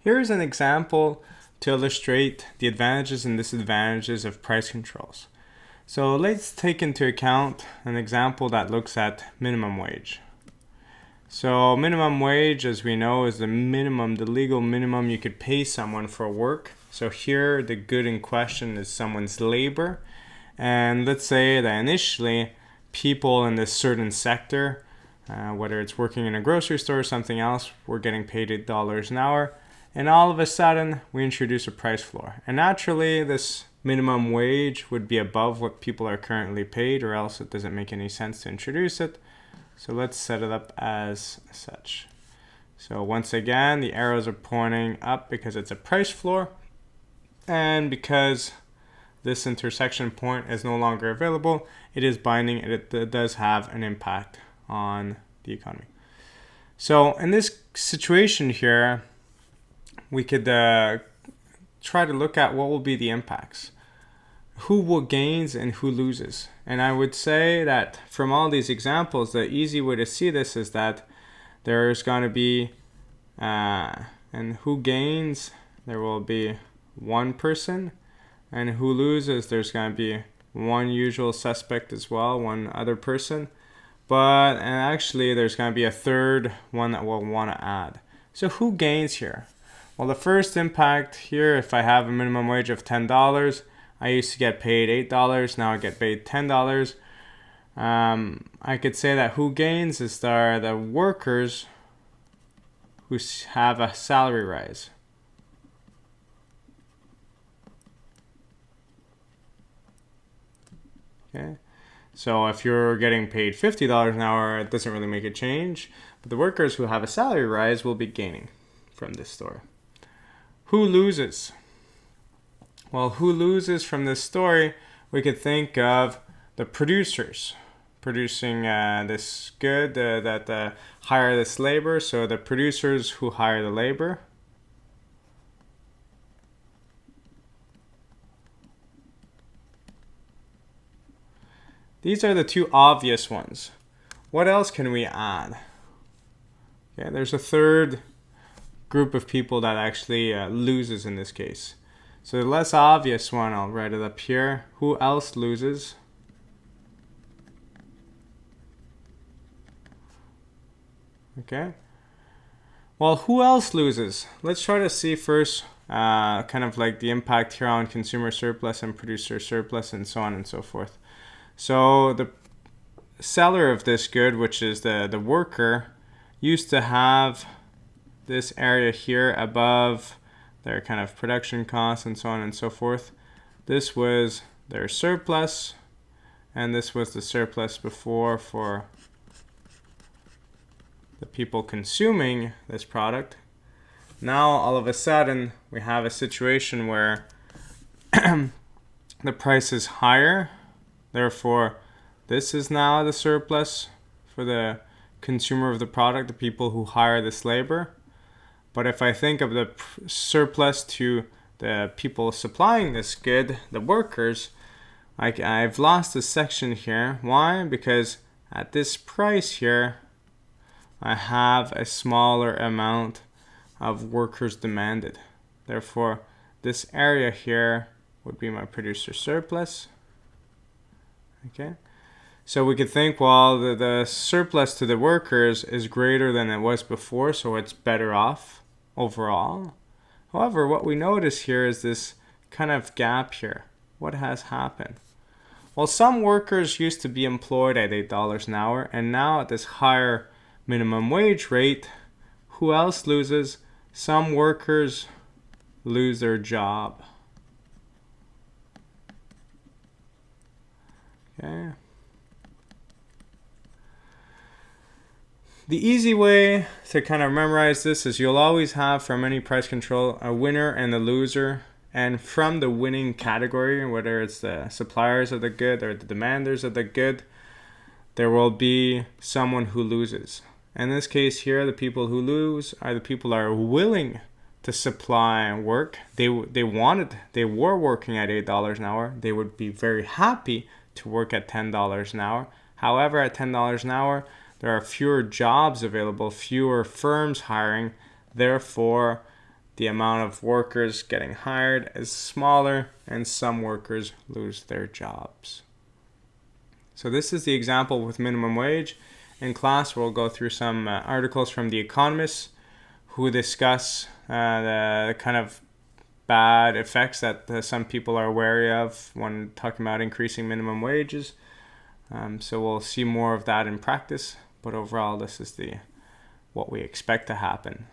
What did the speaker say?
Here's an example to illustrate the advantages and disadvantages of price controls. So let's take into account an example that looks at minimum wage. So minimum wage, as we know, is the legal minimum you could pay someone for work. So here the good in question is someone's labor. And let's say that initially people in this certain sector, whether it's working in a grocery store or something else, were getting paid $8 an hour. And all of a sudden we introduce a price floor. And naturally this minimum wage would be above what people are currently paid, or else it doesn't make any sense to introduce it. So let's set it up as such. So once again, the arrows are pointing up because it's a price floor, and because this intersection point is no longer available, it is binding and it does have an impact on the economy. So in this situation here, we could try to look at what will be the impacts. Who will gains and who loses? And I would say that from all these examples, the easy way to see this is that there's going to be, and who gains, there will be one person, and who loses, there's going to be one usual suspect as well, one other person. And actually there's going to be a third one that we'll want to add. So who gains here? Well, the first impact here, if I have a minimum wage of $10, I used to get paid $8, now I get paid $10. I could say that who gains is the workers who have a salary rise. Okay, so if you're getting paid $50 an hour, it doesn't really make a change, but the workers who have a salary rise will be gaining from this story. Who loses? Well, who loses from this story? We could think of the producers producing this good that hire this labor. So the producers who hire the labor. These are the two obvious ones. What else can we add? Okay, there's a third group of people that actually loses in this case. So the less obvious one, I'll write it up here. Who else loses? Okay. Well, who else loses? Let's try to see first kind of like the impact here on consumer surplus and producer surplus and so on and so forth. So the seller of this good, which is the worker, used to have this area here above their kind of production costs and so on and so forth. This was their surplus, and this was the surplus before for the people consuming this product. Now all of a sudden we have a situation where the price is higher, therefore this is now the surplus for the consumer of the product, the people who hire this labor. But if I think of the surplus to the people supplying this good, the workers, I've lost a section here. Why? Because at this price here, I have a smaller amount of workers demanded. Therefore, this area here would be my producer surplus. Okay. So we could think, well, the surplus to the workers is greater than it was before, so it's better off overall. However, what we notice here is this kind of gap here. What has happened? Well, some workers used to be employed at $8 an hour, and now at this higher minimum wage rate, who else loses? Some workers lose their job. Okay. The easy way to kind of memorize this is you'll always have, from any price control, a winner and a loser. And from the winning category, whether it's the suppliers of the good or the demanders of the good, there will be someone who loses. In this case here, the people who lose are the people that are willing to supply work. They were working at $8 an hour. They would be very happy to work at $10 an hour. However, at $10 an hour, there are fewer jobs available, fewer firms hiring. Therefore, the amount of workers getting hired is smaller and some workers lose their jobs. So this is the example with minimum wage. In class, we'll go through some articles from The Economist who discuss the kind of bad effects that some people are wary of when talking about increasing minimum wages. So we'll see more of that in practice, but overall this is what we expect to happen.